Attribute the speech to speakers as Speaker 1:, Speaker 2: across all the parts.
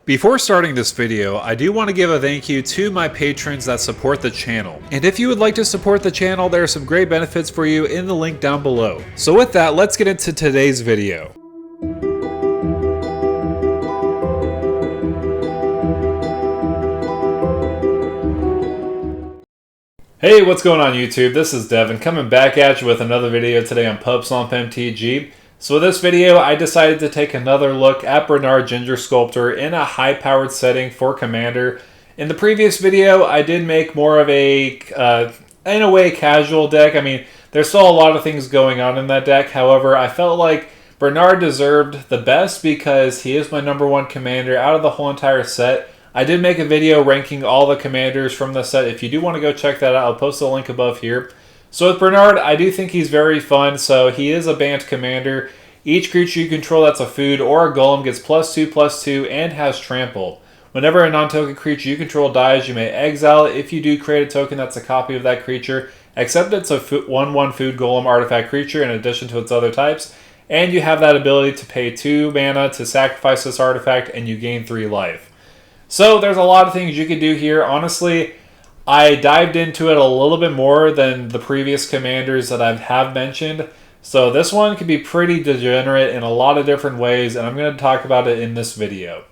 Speaker 1: Before starting this video, I do want to give a thank you to my patrons that support the channel. And if you would like to support the channel, there are some great benefits for you in the link down below. So with that, let's get into today's video. Hey, what's going on YouTube? This is Devin coming back at you with another video today on PubStomp MTG. So with this video, I decided to take another look at Brenard Ginger Sculptor in a high-powered setting for Commander. In the previous video, I did make more of a, in a way, casual deck. I mean, there's still a lot of things going on in that deck. However, I felt like Brenard deserved the best because he is my #1 commander out of the whole entire set. I did make a video ranking all the commanders from the set. If you do want to go check that out, I'll post the link above here. So with Brenard, I do think he's very fun. So he is a banned commander. Each creature you control that's a food or a golem gets +2/+2 and has trample. Whenever a non-token creature you control dies, you may exile it. If you do create a token that's a copy of that creature, except it's a 1/1 food golem artifact creature in addition to its other types, and you have that ability to pay 2 mana to sacrifice this artifact and you gain 3 life. So there's a lot of things you could do here. Honestly, I dived into it a little bit more than the previous commanders that I have mentioned. So this one can be pretty degenerate in a lot of different ways, and I'm going to talk about it in this video.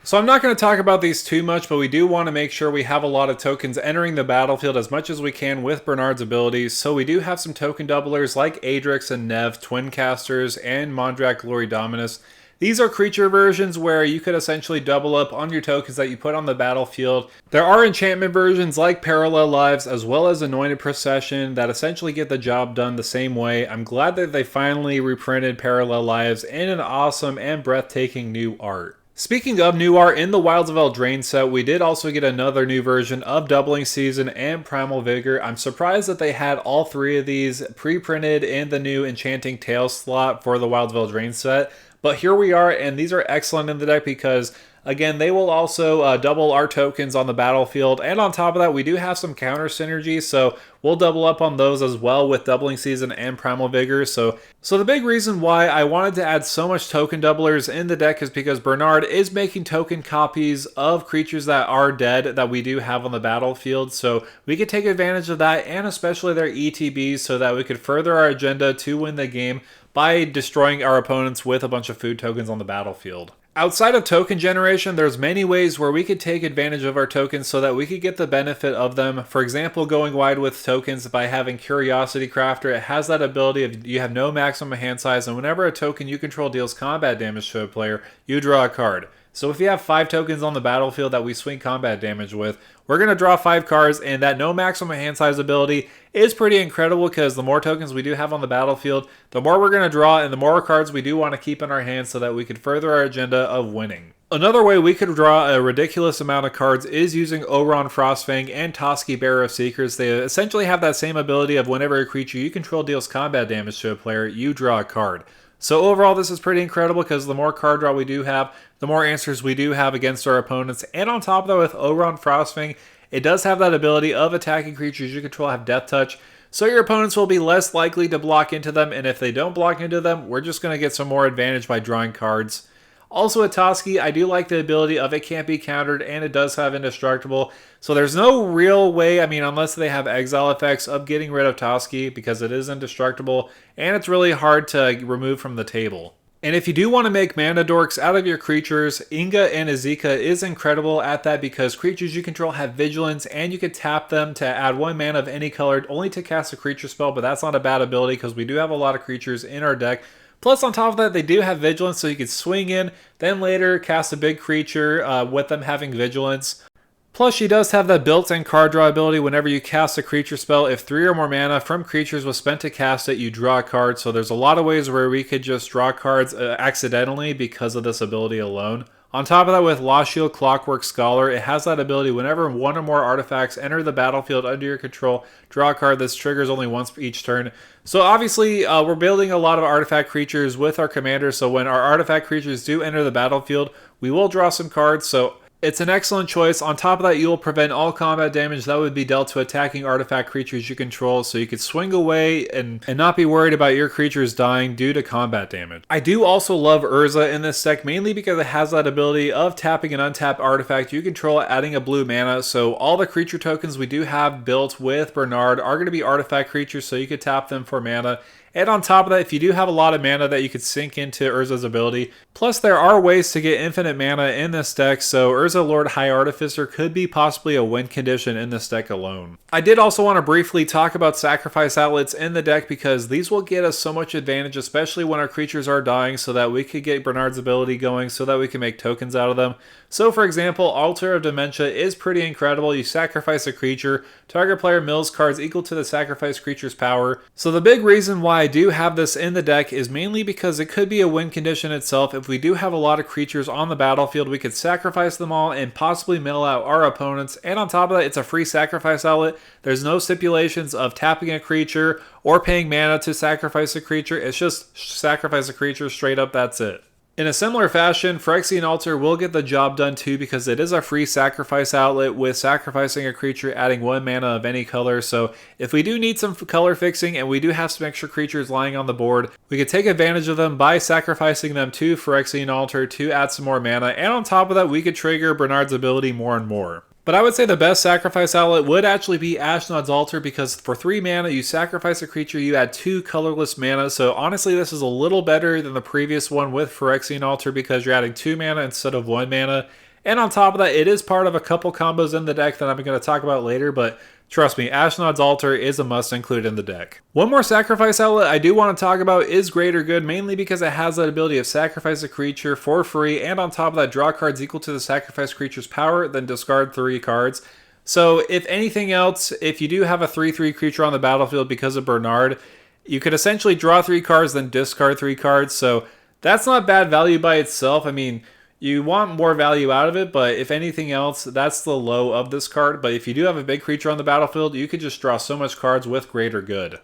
Speaker 1: So I'm not going to talk about these too much, but we do want to make sure we have a lot of tokens entering the battlefield as much as we can with Brenard's abilities. So we do have some token doublers like Adrix and Nev, Twin Casters, and Mondrak Glory Dominus. These are creature versions where you could essentially double up on your tokens that you put on the battlefield. There are enchantment versions like Parallel Lives as well as Anointed Procession that essentially get the job done the same way. I'm glad that they finally reprinted Parallel Lives in an awesome and breathtaking new art. Speaking of new art, in the Wilds of Eldraine set, we did also get another new version of Doubling Season and Primal Vigor. I'm surprised that they had all 3 of these pre-printed in the new Enchanting Tales slot for the Wilds of Eldraine set. But here we are, and these are excellent in the deck because, again, they will also double our tokens on the battlefield. And on top of that, we do have some counter synergy, so we'll double up on those as well with Doubling Season and Primal Vigor. So the big reason why I wanted to add so much token doublers in the deck is because Brenard is making token copies of creatures that are dead that we do have on the battlefield. So we could take advantage of that, and especially their ETBs, so that we could further our agenda to win the game by destroying our opponents with a bunch of food tokens on the battlefield. Outside of token generation, there's many ways where we could take advantage of our tokens so that we could get the benefit of them. For example, going wide with tokens by having Curiosity Crafter. It has that ability of you have no maximum hand size, and whenever a token you control deals combat damage to a player, you draw a card. So if you have 5 tokens on the battlefield that we swing combat damage with, we're going to draw 5 cards, and that no maximum hand size ability is pretty incredible because the more tokens we do have on the battlefield, the more we're going to draw and the more cards we do want to keep in our hands so that we could further our agenda of winning. Another way we could draw a ridiculous amount of cards is using Oron Frostfang and Toski Bearer of Secrets. They essentially have that same ability of whenever a creature you control deals combat damage to a player, you draw a card. So overall, this is pretty incredible because the more card draw we do have, the more answers we do have against our opponents. And on top of that, with Oron Frostfang, it does have that ability of attacking creatures you control have Death Touch. So your opponents will be less likely to block into them. And if they don't block into them, we're just going to get some more advantage by drawing cards. Also with Toski, I do like the ability of it can't be countered, and it does have Indestructible. So there's no real way, I mean, unless they have exile effects, of getting rid of Toski because it is indestructible, and it's really hard to remove from the table. And if you do want to make mana dorks out of your creatures, Inga and Azika is incredible at that because creatures you control have Vigilance, and you can tap them to add 1 mana of any color only to cast a creature spell, but that's not a bad ability because we do have a lot of creatures in our deck. Plus, on top of that, they do have Vigilance, so you can swing in, then later cast a big creature with them having Vigilance. Plus, she does have that built-in card draw ability. Whenever you cast a creature spell, if 3 or more mana from creatures was spent to cast it, you draw a card. So there's a lot of ways where we could just draw cards accidentally because of this ability alone. On top of that, with Lost Shield Clockwork Scholar, it has that ability whenever 1 or more artifacts enter the battlefield under your control, draw a card. This triggers only once each turn. So obviously, we're building a lot of artifact creatures with our commander, so when our artifact creatures do enter the battlefield, we will draw some cards. So It's an excellent choice. On top of that, you'll prevent all combat damage that would be dealt to attacking artifact creatures you control, so you could swing away and not be worried about your creatures dying due to combat damage. I do also love Urza in this deck, mainly because it has that ability of tapping an untapped artifact you control, adding a blue mana, so all the creature tokens we do have built with Brenard are going to be artifact creatures, so you could tap them for mana. And on top of that, if you do have a lot of mana that you could sink into Urza's ability, plus there are ways to get infinite mana in this deck, so Urza Lord High Artificer could be possibly a win condition in this deck alone. I did also want to briefly talk about sacrifice outlets in the deck because these will get us so much advantage, especially when our creatures are dying, so that we could get Brenard's ability going so that we can make tokens out of them. So for example, Altar of Dementia is pretty incredible. You sacrifice a creature, target player mills cards equal to the sacrificed creature's power. So the big reason why I do have this in the deck is mainly because it could be a win condition itself. If we do have a lot of creatures on the battlefield, we could sacrifice them all and possibly mill out our opponents. And on top of that, it's a free sacrifice outlet. There's no stipulations of tapping a creature or paying mana to sacrifice a creature. It's just sacrifice a creature straight up, that's it. In a similar fashion, Phyrexian Altar will get the job done too because it is a free sacrifice outlet with sacrificing a creature adding 1 mana of any color. So if we do need some color fixing and we do have some extra creatures lying on the board, we could take advantage of them by sacrificing them to Phyrexian Altar to add some more mana. And on top of that, we could trigger Brenard's ability more and more. But I would say the best sacrifice outlet would actually be Ashnod's Altar because for 3 mana, you sacrifice a creature, you add 2 colorless mana. So honestly, this is a little better than the previous one with Phyrexian Altar because you're adding 2 mana instead of 1 mana. And on top of that, it is part of a couple combos in the deck that I'm going to talk about later, but trust me, Ashnod's Altar is a must include in the deck. One more sacrifice outlet I do want to talk about is Greater Good, mainly because it has that ability of sacrifice a creature for free, and on top of that, draw cards equal to the sacrificed creature's power, then discard 3 cards. So if anything else, if you do have a 3/3 creature on the battlefield because of Brenard, you could essentially draw 3 cards, then discard 3 cards, so that's not bad value by itself. I mean, you want more value out of it, but if anything else, that's the low of this card. But if you do have a big creature on the battlefield, you could just draw so much cards with Greater Good.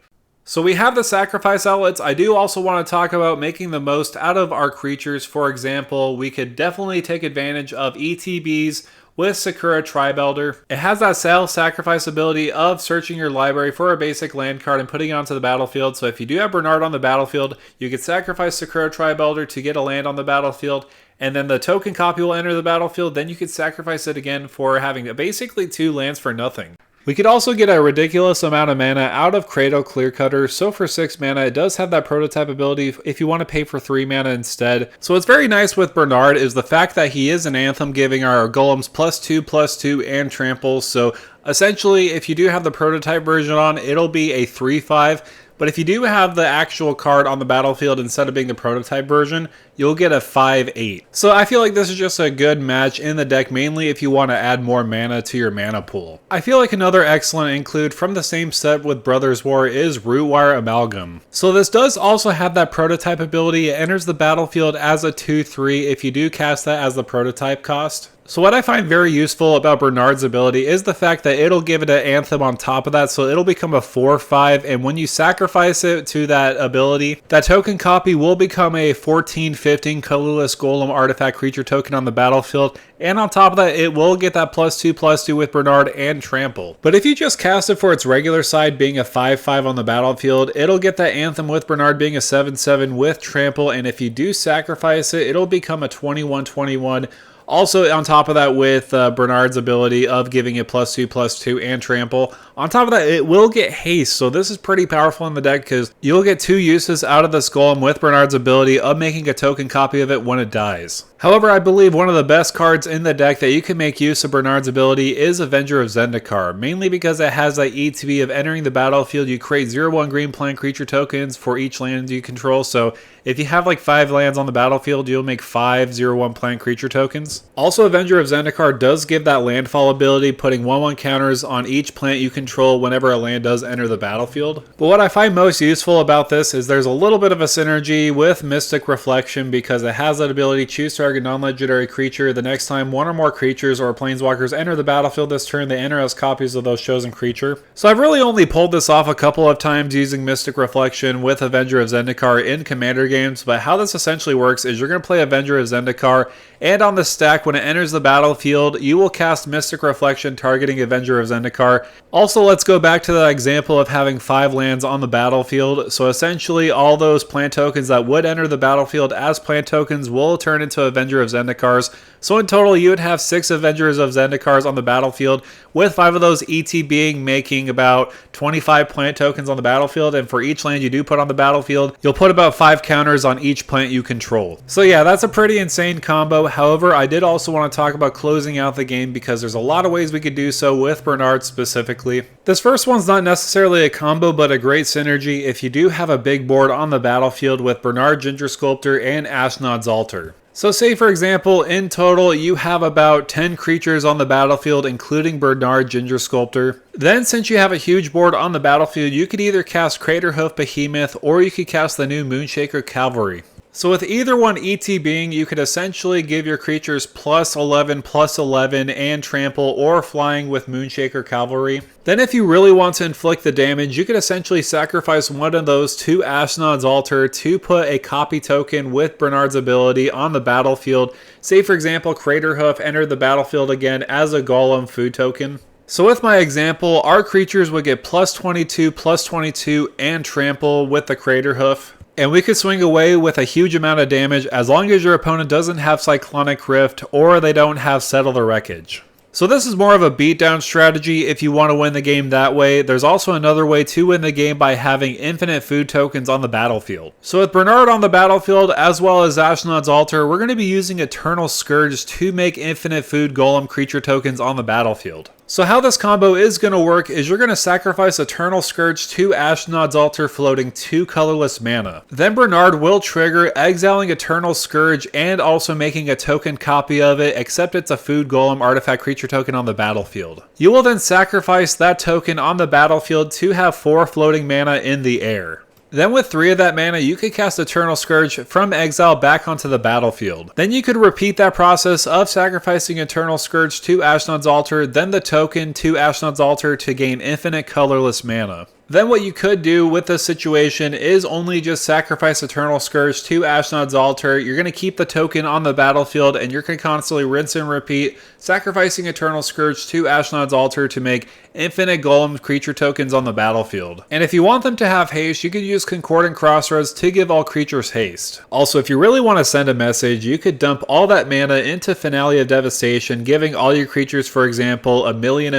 Speaker 1: So we have the sacrifice outlets. I do also want to talk about making the most out of our creatures. For example, we could definitely take advantage of ETBs with Sakura Tribe Elder. It has that sacrifice ability of searching your library for a basic land card and putting it onto the battlefield. So if you do have Brenard on the battlefield, you could sacrifice Sakura Tribe Elder to get a land on the battlefield, and then the token copy will enter the battlefield. Then you could sacrifice it again for having basically 2 lands for nothing. We could also get a ridiculous amount of mana out of Cradle Clearcutter, so for 6 mana, it does have that prototype ability if you want to pay for 3 mana instead. So what's very nice with Brenard is the fact that he is an Anthem, giving our golems +2/+2 and trample. So essentially, if you do have the prototype version on, it'll be a 3/5. But if you do have the actual card on the battlefield instead of being the prototype version, you'll get a 5/8. So I feel like this is just a good match in the deck, mainly if you want to add more mana to your mana pool. I feel like another excellent include from the same set with Brothers War is Rootwire Amalgam. So this does also have that prototype ability. It enters the battlefield as a 2/3 if you do cast that as the prototype cost. So what I find very useful about Brenard's ability is the fact that it'll give it an Anthem on top of that, so it'll become a 4/5, and when you sacrifice it to that ability, that token copy will become a 14/15 colorless golem artifact creature token on the battlefield, and on top of that, it will get that +2/+2 with Brenard and trample. But if you just cast it for its regular side being a 5/5 on the battlefield, it'll get that Anthem with Brenard being a 7/7 with trample, and if you do sacrifice it, it'll become a 21/21. Also, on top of that, with Brenard's ability of giving it +2/+2 and trample. On top of that, it will get haste, so this is pretty powerful in the deck because you'll get 2 uses out of this golem with Brenard's ability of making a token copy of it when it dies. However, I believe one of the best cards in the deck that you can make use of Brenard's ability is Avenger of Zendikar, mainly because it has that ETB of entering the battlefield. You create 0/1 green plant creature tokens for each land you control, so if you have like 5 lands on the battlefield, you'll make 5 0/1 plant creature tokens. Also, Avenger of Zendikar does give that landfall ability, putting 1/1 counters on each plant you control whenever a land does enter the battlefield. But what I find most useful about this is there's a little bit of a synergy with Mystic Reflection because it has that ability, choose target target non-legendary creature. The next time one or more creatures or planeswalkers enter the battlefield this turn, they enter as copies of those chosen creature. So I've really only pulled this off a couple of times using Mystic Reflection with Avenger of Zendikar in Commander games, but how this essentially works is you're going to play Avenger of Zendikar, and on the stack, when it enters the battlefield, you will cast Mystic Reflection targeting Avenger of Zendikar. Also, let's go back to the example of having 5 lands on the battlefield. So essentially, all those plant tokens that would enter the battlefield as plant tokens will turn into Avenger of Zendikars. So in total, you would have 6 Avengers of Zendikars on the battlefield, with 5 of those ETBing, making about 25 plant tokens on the battlefield. And for each land you do put on the battlefield, you'll put about 5 counters on each plant you control. So yeah, that's a pretty insane combo. However, I did also want to talk about closing out the game because there's a lot of ways we could do so with Brenard specifically. This first one's not necessarily a combo, but a great synergy if you do have a big board on the battlefield with Brenard, Ginger Sculptor, and Ashnod's Altar. So say for example, in total you have about 10 creatures on the battlefield including Brenard, Ginger Sculptor. Then since you have a huge board on the battlefield, you could either cast Craterhoof Behemoth or you could cast the new Moonshaker Cavalry. So with either one ETBing, you could essentially give your creatures +11/+11 and trample or flying with Moonshaker Cavalry. Then if you really want to inflict the damage, you could essentially sacrifice one of those to Ashnod's Altar to put a copy token with Brenard's ability on the battlefield. Say for example, Craterhoof entered the battlefield again as a Golem food token. So with my example, our creatures would get +22/+22 and trample with the Craterhoof. And we could swing away with a huge amount of damage as long as your opponent doesn't have Cyclonic Rift or they don't have Settle the Wreckage. So this is more of a beatdown strategy if you want to win the game that way. There's also another way to win the game by having infinite food tokens on the battlefield. So with Brenard on the battlefield as well as Ashnod's Altar, we're going to be using Eternal Scourge to make infinite food golem creature tokens on the battlefield. So how this combo is going to work is you're going to sacrifice Eternal Scourge to Ashnod's Altar, floating 2 colorless mana. Then Brenard will trigger, exiling Eternal Scourge and also making a token copy of it, except it's a food golem artifact creature token on the battlefield. You will then sacrifice that token on the battlefield to have 4 floating mana in the air. Then with 3 of that mana, you could cast Eternal Scourge from exile back onto the battlefield. Then you could repeat that process of sacrificing Eternal Scourge to Ashnod's Altar, then the token to Ashnod's Altar to gain infinite colorless mana. Then what you could do with this situation is only just sacrifice Eternal Scourge to Ashnod's Altar. You're going to keep the token on the battlefield and you're going to constantly rinse and repeat, sacrificing Eternal Scourge to Ashnod's Altar to make infinite golem creature tokens on the battlefield. And if you want them to have haste, you could use Concordant Crossroads to give all creatures haste. Also, if you really want to send a message, you could dump all that mana into Finale of Devastation, giving all your creatures, for example, a million,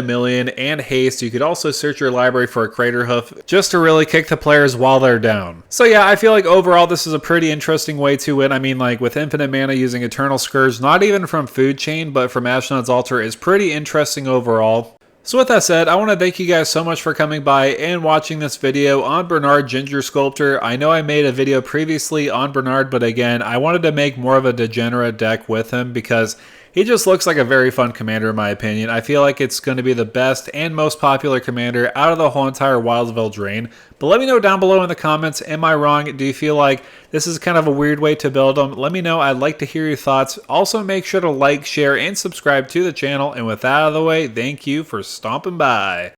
Speaker 1: and haste. You could also search your library for a Craterhoof just to really kick the players while they're down. So yeah, I feel like overall this is a pretty interesting way to win. I mean, like with infinite mana using Eternal Scourge, not even from Food Chain, but from Ashnod's Altar is pretty interesting overall. So with that said, I want to thank you guys so much for coming by and watching this video on Brenard, Ginger Sculptor. I know I made a video previously on Brenard, but again, I wanted to make more of a degenerate deck with him because he just looks like a very fun commander in my opinion. I feel like it's going to be the best and most popular commander out of the whole entire Wildsville Drain. But let me know down below in the comments, am I wrong? Do you feel like this is kind of a weird way to build them? Let me know. I'd like to hear your thoughts. Also, make sure to like, share, and subscribe to the channel. And with that out of the way, thank you for stomping by.